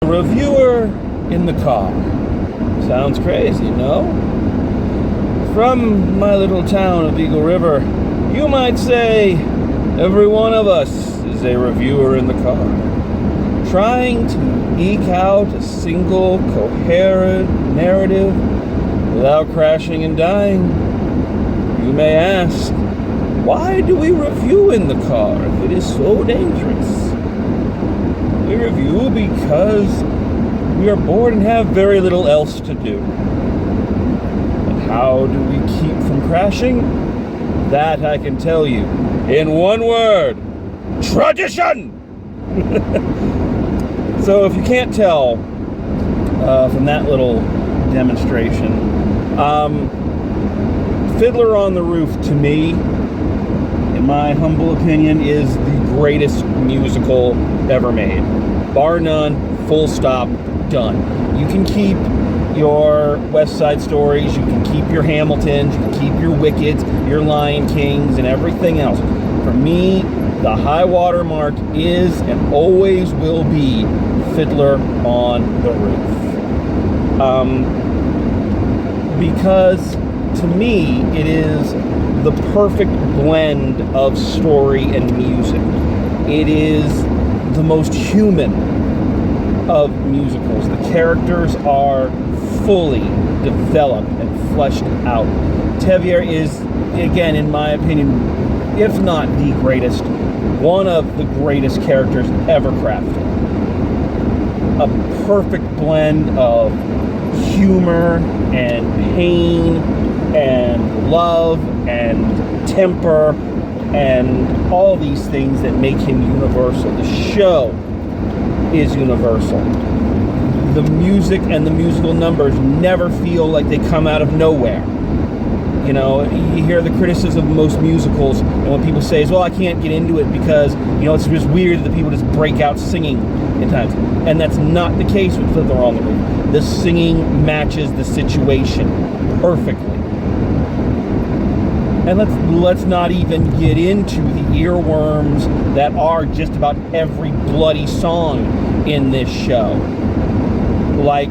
reviewer in the car. Sounds crazy, no? From my little town of Eagle River, you might say every one of us is a reviewer in the car, trying to eke out a single coherent narrative without crashing and dying. You may ask, why do we review in the car if it is so dangerous? We review because we are bored and have very little else to do. But how do we keep from crashing? That I can tell you in one word: tradition! So if you can't tell from that little demonstration, Fiddler on the Roof, to me, in my humble opinion, is the greatest musical ever made. Bar none, full stop, done. You can keep your West Side Stories, you can keep your Hamiltons, you can keep your Wickeds, your Lion Kings, and everything else. For me, the high water mark is and always will be Fiddler on the Roof. Because to me, it is the perfect blend of story and music. It is the most human of musicals. The characters are fully developed and fleshed out. Tevye is, again, in my opinion, if not the greatest, one of the greatest characters ever crafted. A perfect blend of humor and pain and love and temper and all these things that make him universal. The show is universal. The music and the musical numbers never feel like they come out of nowhere. You know, you hear the criticism of most musicals, and what people say is, well, I can't get into it because, you know, it's just weird that people just break out singing in times. And that's not the case with Fiddler on the Roof. The singing matches the situation perfectly. And let's not even get into the earworms that are just about every bloody song in this show. Like,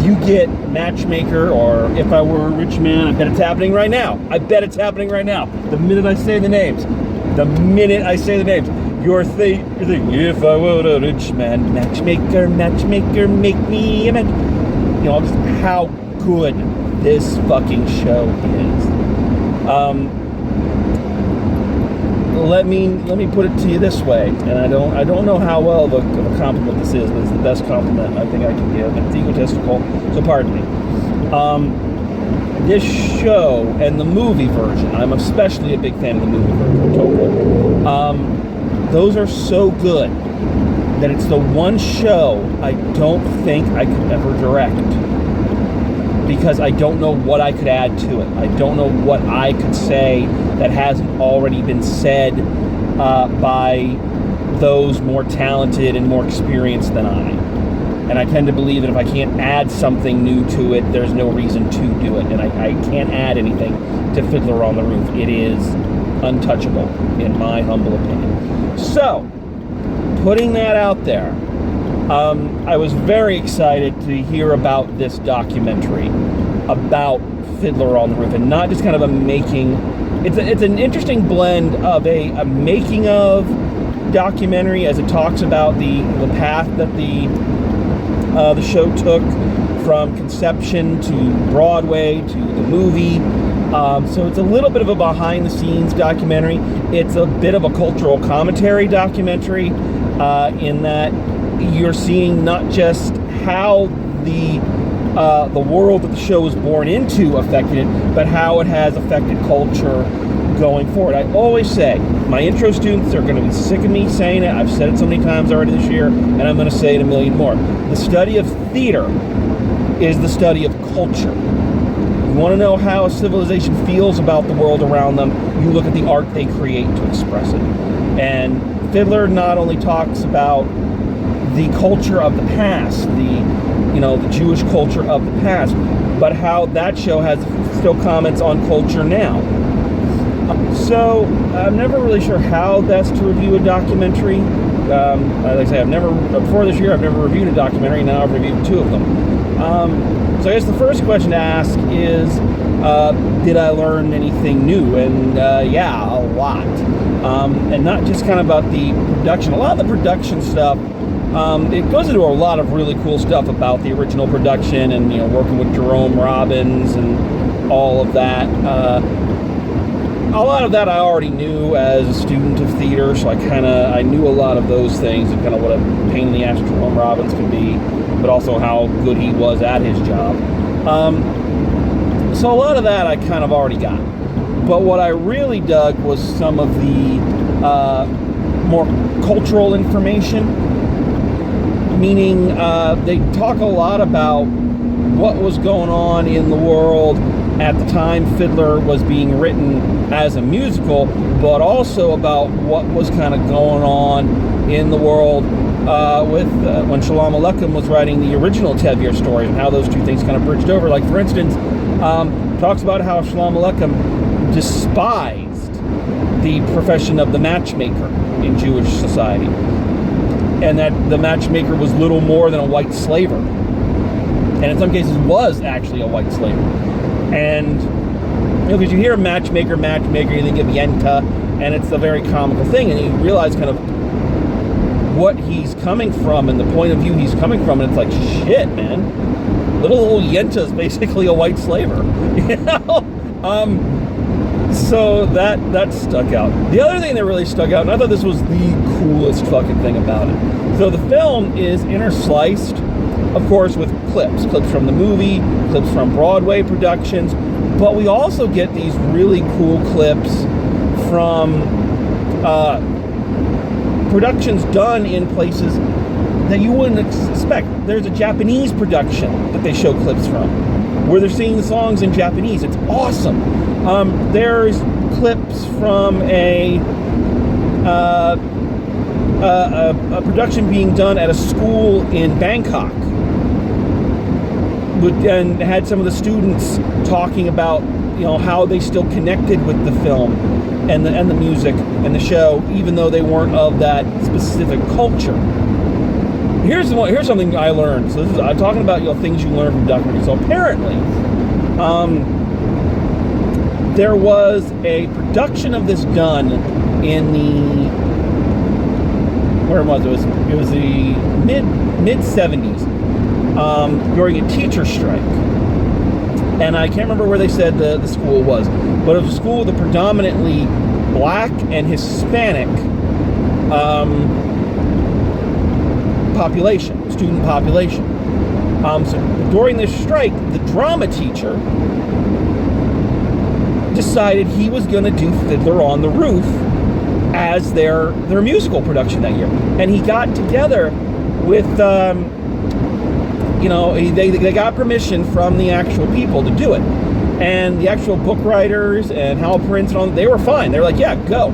you get Matchmaker, or If I Were a Rich Man. I bet it's happening right now. The minute I say the names. You're thinking, if I were a rich man, matchmaker, make me a match. You know, just how good this fucking show is. Let me put it to you this way, and I don't know how well of a compliment this is, but it's the best compliment I think I can give, and it's egotistical, so pardon me. This show and the movie version, I'm especially a big fan of the movie version, totally. Those are so good that it's the one show I don't think I could ever direct, because I don't know what I could add to it. I don't know what I could say that hasn't already been said by those more talented and more experienced than I. And I tend to believe that if I can't add something new to it, there's no reason to do it. And I can't add anything to Fiddler on the Roof. It is untouchable, in my humble opinion. So, putting that out there, I was very excited to hear about this documentary about Fiddler on the Roof, and not just kind of a making. It's an interesting blend of a making of documentary, as it talks about the path that the show took from conception to Broadway to the movie. So it's a little bit of a behind-the-scenes documentary. It's a bit of a cultural commentary documentary in that you're seeing not just how the world that the show was born into affected it, but how it has affected culture going forward. I always say, my intro students are going to be sick of me saying it. I've said it so many times already this year, and I'm going to say it a million more. The study of theater is the study of culture. You want to know how a civilization feels about the world around them, you look at the art they create to express it. And Fiddler not only talks about the culture of the past, the Jewish culture of the past, but how that show has still comments on culture now. So I'm never really sure how best to review a documentary. like I say, before this year, I've never reviewed a documentary. Now I've reviewed 2 of them. So I guess the first question to ask is, did I learn anything new? And yeah, a lot. And not just kind of about the production. A lot of the production stuff, it goes into a lot of really cool stuff about the original production and, working with Jerome Robbins and all of that. A lot of that I already knew as a student of theater, so I knew a lot of those things and kind of what a pain in the ass Jerome Robbins could be, but also how good he was at his job. So a lot of that I kind of already got. But what I really dug was some of the more cultural information, meaning they talk a lot about what was going on in the world at the time Fiddler was being written as a musical, but also about what was kind of going on in the world with when Shalom Aleichem was writing the original Tevye story, and how those 2 things kind of bridged over. Like, for instance, talks about how Shalom Aleichem despised the profession of the matchmaker in Jewish society, and that the matchmaker was little more than a white slaver, and in some cases was actually a white slaver. And because you hear matchmaker, you think of Yenta, and it's a very comical thing, and you realize kind of what he's coming from and the point of view he's coming from, and it's like, shit, man, little old Yenta is basically a white slaver, So that stuck out. The other thing that really stuck out, and I thought this was the coolest fucking thing about it. So the film is interspliced, of course, with clips from the movie, clips from Broadway productions, but we also get these really cool clips from productions done in places that you wouldn't expect. There's a Japanese production that they show clips from, where they're singing the songs in Japanese. It's awesome. There's clips from a production being done at a school in Bangkok, and had some of the students talking about how they still connected with the film and the music and the show, even though they weren't of that specific culture. Here's something I learned. So I'm talking about things you learn from documentary. So apparently, there was a production of this done in the it was the mid 70s. During a teacher strike, and I can't remember where they said the school was, but it was a school with a predominantly black and Hispanic student population. So during this strike, the drama teacher decided he was going to do Fiddler on the Roof as their musical production that year, and he got together with they got permission from the actual people to do it, and the actual book writers and Hal Prince and all, they were fine. They were like, yeah, go.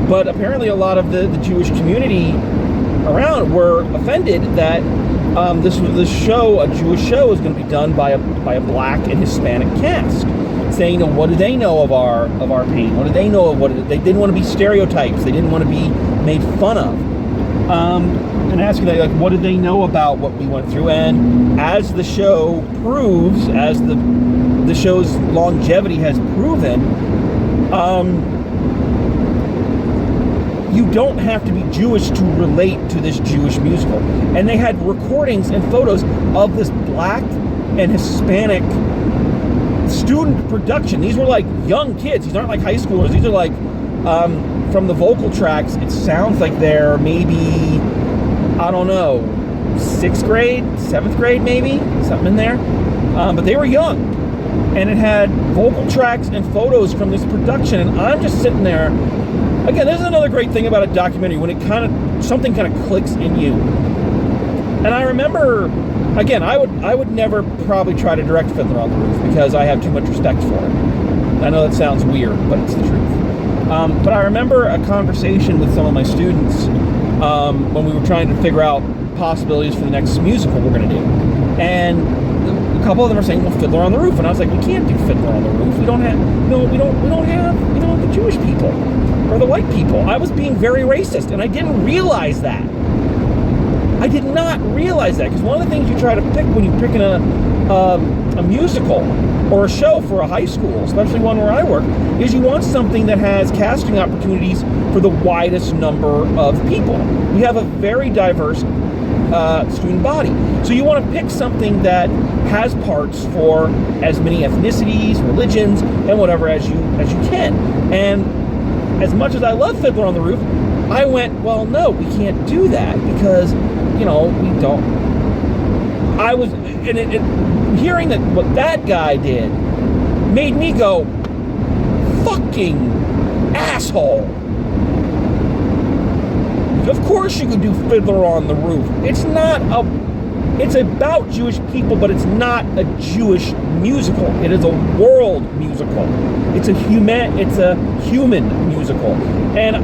But apparently a lot of the Jewish community around were offended that this show, a Jewish show, was going to be done by a black and Hispanic cast, saying, what do they know of our pain? What do they know of they didn't want to be stereotypes. They didn't want to be made fun of. And asking that, what did they know about what we went through? And as the show proves, as the show's longevity has proven, you don't have to be Jewish to relate to this Jewish musical. And they had recordings and photos of this black and Hispanic student production. These were like young kids. These aren't like high schoolers. These are like, from the vocal tracks, it sounds like they're maybe, I don't know, 6th grade, 7th grade maybe, something in there. But they were young. And it had vocal tracks and photos from this production. And I'm just sitting there. Again, this is another great thing about a documentary, when something kind of clicks in you. And I remember, again, I would never probably try to direct Fiddler on the Roof because I have too much respect for it. I know that sounds weird, but it's the truth. But I remember a conversation with some of my students when we were trying to figure out possibilities for the next musical we're going to do. And a couple of them are saying, well, Fiddler on the Roof. And I was like, we can't do Fiddler on the Roof. We don't have the Jewish people, or the white people. I was being very racist, and I didn't realize that. I did not realize that, because one of the things you try to pick when you're picking a musical or a show for a high school, especially one where I work, is you want something that has casting opportunities for the widest number of people. We have a very diverse student body, so you want to pick something that has parts for as many ethnicities, religions, and whatever as you can. And as much as I love Fiddler on the Roof, I went, well, no, we can't do that, because we don't. I was, and hearing that what that guy did made me go, fucking asshole. Of course you could do Fiddler on the Roof. It's about Jewish people, but it's not a Jewish musical. It is a world musical. It's a human musical. And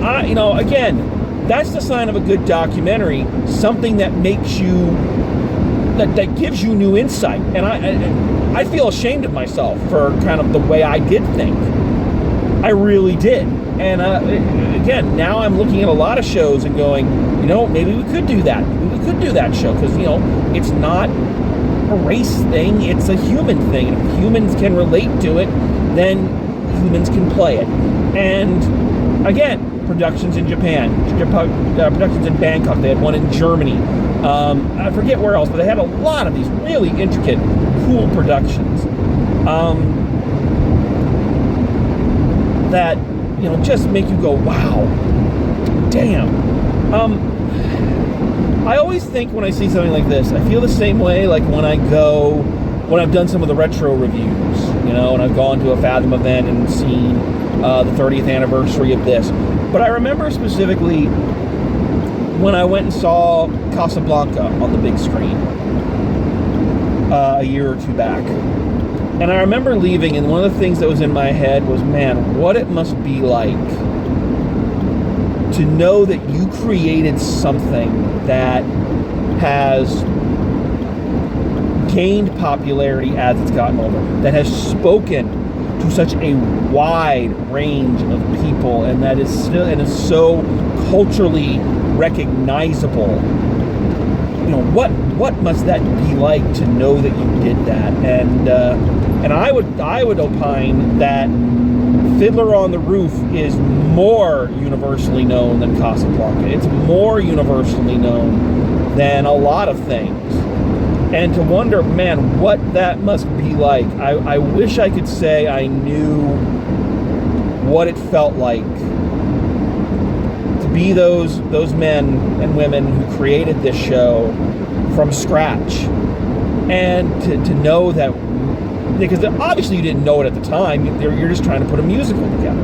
again, that's the sign of a good documentary, something that makes you, that gives you new insight. And I feel ashamed of myself for kind of the way I did think. I really did. And again, now I'm looking at a lot of shows and going, maybe we could do that. Maybe we could do that show, because, it's not a race thing, it's a human thing. And if humans can relate to it, then humans can play it. And again, productions in Japan, productions in Bangkok. They had one in Germany. I forget where else, but they had a lot of these really intricate, cool productions that just make you go, wow, damn. I always think when I see something like this, I feel the same way like when I've done some of the retro reviews, and I've gone to a Fathom event and seen the 30th anniversary of this. But I remember specifically when I went and saw Casablanca on the big screen a year or two back. And I remember leaving, and one of the things that was in my head was, man, what it must be like to know that you created something that has gained popularity as it's gotten older, that has spoken to such a wide range of people, and that is still, and is so culturally recognizable. What must that be like to know that you did that? And I would opine that Fiddler on the Roof is more universally known than Casablanca. It's more universally known than a lot of things. And to wonder, man, what that must be like. I wish I could say I knew what it felt like to be those men and women who created this show from scratch. And to know that, because obviously you didn't know it at the time, you're just trying to put a musical together.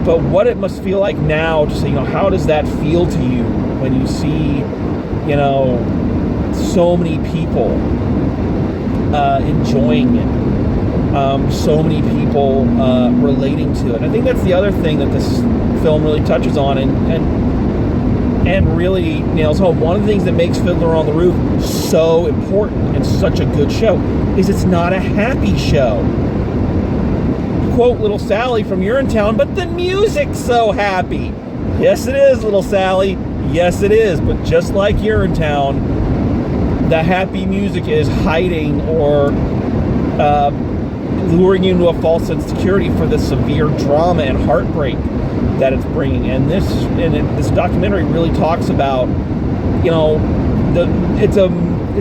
But what it must feel like now, just how does that feel to you when you see, so many people enjoying it, so many people relating to it. I think that's the other thing that this film really touches on and really nails home. One of the things that makes Fiddler on the Roof so important and such a good show is it's not a happy show. Quote Little Sally from Urinetown, but the music's so happy. Yes, it is, Little Sally. Yes, it is. But just like Urinetown, the happy music is hiding or luring you into a false sense of security for the severe drama and heartbreak that it's bringing. And this documentary really talks about, it's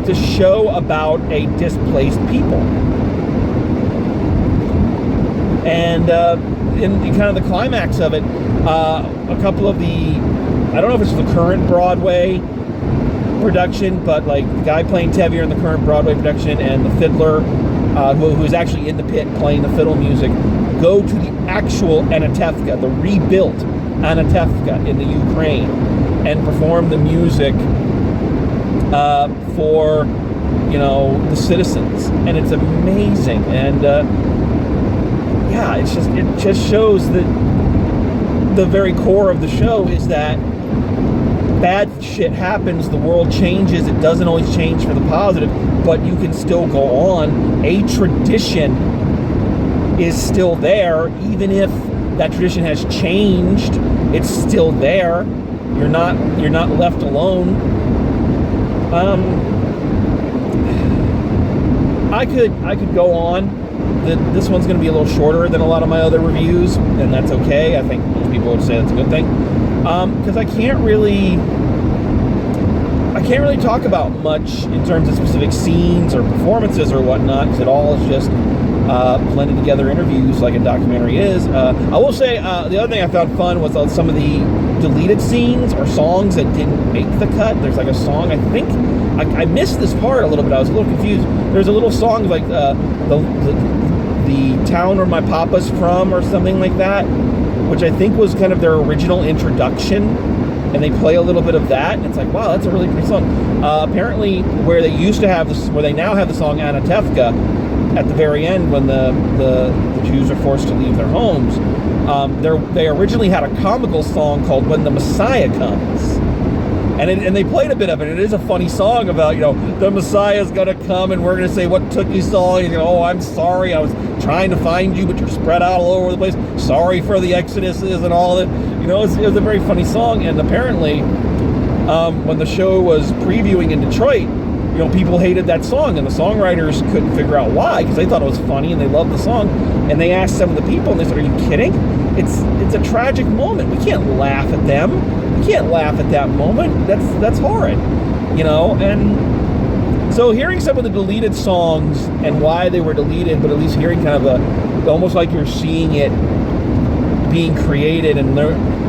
a show about a displaced people. And in kind of the climax of it, a couple of I don't know if it's the current Broadway production, but like the guy playing Tevye in the current Broadway production and the fiddler who is actually in the pit playing the fiddle music go to the actual Anatevka, the rebuilt Anatevka in the Ukraine, and perform the music for the citizens. And it's amazing. And it just shows that the very core of the show is that bad shit happens, the world changes, it doesn't always change for the positive, but you can still go on. A tradition is still there, even if that tradition has changed. It's still there. You're not left alone. I could go on. This one's going to be a little shorter than a lot of my other reviews, and that's okay. I think most people would say that's a good thing, because I can't really talk about much in terms of specific scenes or performances or whatnot, because it all is just blended together interviews like a documentary is. I will say the other thing I found fun was some of the deleted scenes or songs that didn't make the cut. There's like a song, I think I missed this part a little bit. I was a little confused. There's a little song like the town where my papa's from or something like that, which I think was kind of their original introduction, and they play a little bit of that, and it's like, wow, that's a really pretty song. Apparently, where they used to have this, where they now have the song Anatevka at the very end when the Jews are forced to leave their homes, they originally had a comical song called When the Messiah Comes. And they played a bit of it. It is a funny song about, the Messiah's going to come and we're going to say, what took you so long? And oh, I'm sorry. I was trying to find you, but you're spread out all over the place. Sorry for the exoduses and all that. It was a very funny song. And apparently, when the show was previewing in Detroit, people hated that song. And the songwriters couldn't figure out why, because they thought it was funny and they loved the song. And they asked some of the people, and they said, are you kidding? It's a tragic moment. We can't laugh at them. We can't laugh at that moment. That's horrid, and so hearing some of the deleted songs and why they were deleted, but at least hearing kind of almost like you're seeing it being created, and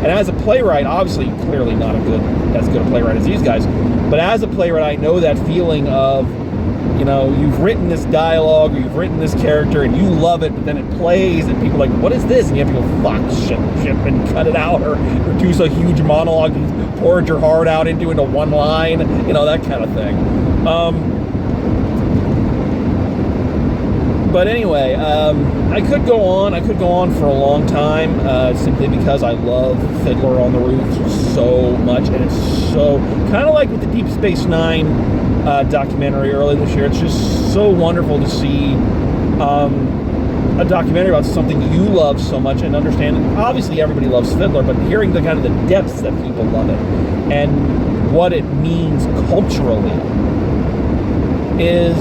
as a playwright, obviously clearly not as good a playwright as these guys, but as a playwright, I know that feeling of, you've written this dialogue, or you've written this character, and you love it, but then it plays, and people are like, what is this? And you have to go, fuck, shit, and cut it out, or do a huge monologue and pour your heart out into one line, that kind of thing. But anyway, I could go on for a long time, simply because I love Fiddler on the Roof so much, and it's so, kind of like with the Deep Space Nine documentary earlier this year, it's just so wonderful to see a documentary about something you love so much and understand. Obviously, everybody loves Fiddler, but hearing the kind of the depths that people love it and what it means culturally is,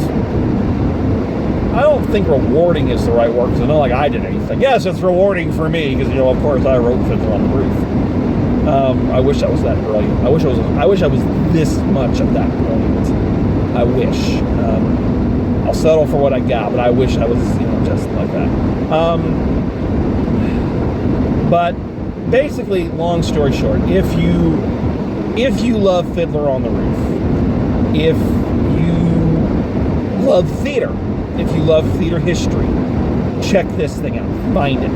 I don't think rewarding is the right word, because it's not like I did anything. Yes, it's rewarding for me, because, of course, I wrote Fiddler on the Roof. I wish I was that brilliant. I wish I was this much of that brilliant. I wish. I'll settle for what I got, but I wish I was, just like that. But basically, long story short, if you love Fiddler on the Roof, if you love theater, if you love theater history, check this thing out. Find it.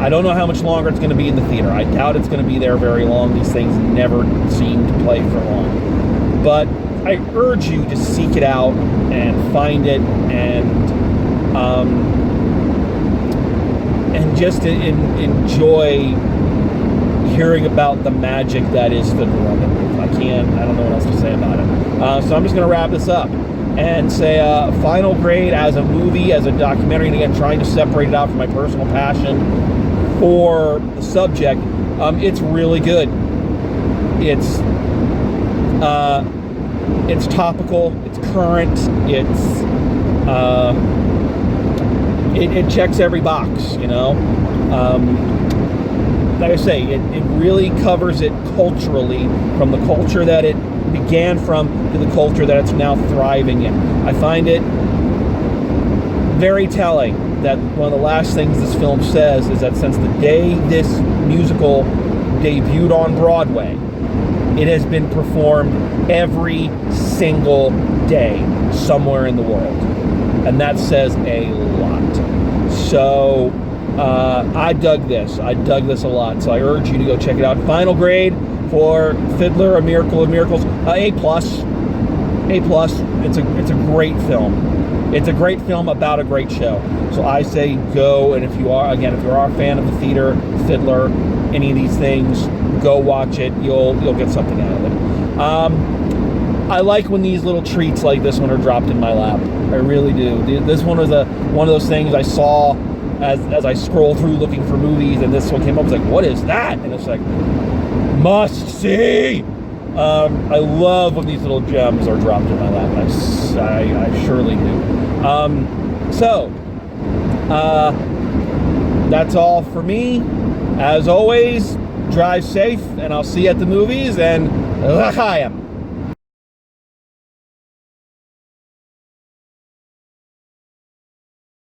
I don't know how much longer it's going to be in the theater. I doubt it's going to be there very long. These things never seem to play for long. But I urge you to seek it out and find it, and just enjoy hearing about the magic that is Fiddler on the Roof. I don't know what else to say about it. So I'm just going to wrap this up and say final grade as a movie, as a documentary, and again, trying to separate it out from my personal passion for the subject. It's really good. It's topical, it's current, it checks every box, like I say, it really covers it culturally, from the culture that it began from to the culture that it's now thriving in. I find it very telling that one of the last things this film says is that since the day this musical debuted on Broadway, it has been performed every single day somewhere in the world. And that says a lot. So I dug this. I dug this a lot. So I urge you to go check it out. Final grade for Fiddler, A Miracle of Miracles, A+. A+. It's a great film. It's a great film about a great show. So I say go, and if you are a fan of the theater, Fiddler, any of these things, go watch it. You'll get something out of it. I like when these little treats like this one are dropped in my lap. I really do. This one was one of those things I saw as I scroll through looking for movies, and this one came up. I was like, what is that? And it's like, must see. I love when these little gems are dropped in my lap, and I surely do. That's all for me. As always, drive safe, and I'll see you at the movies, and l'chaim.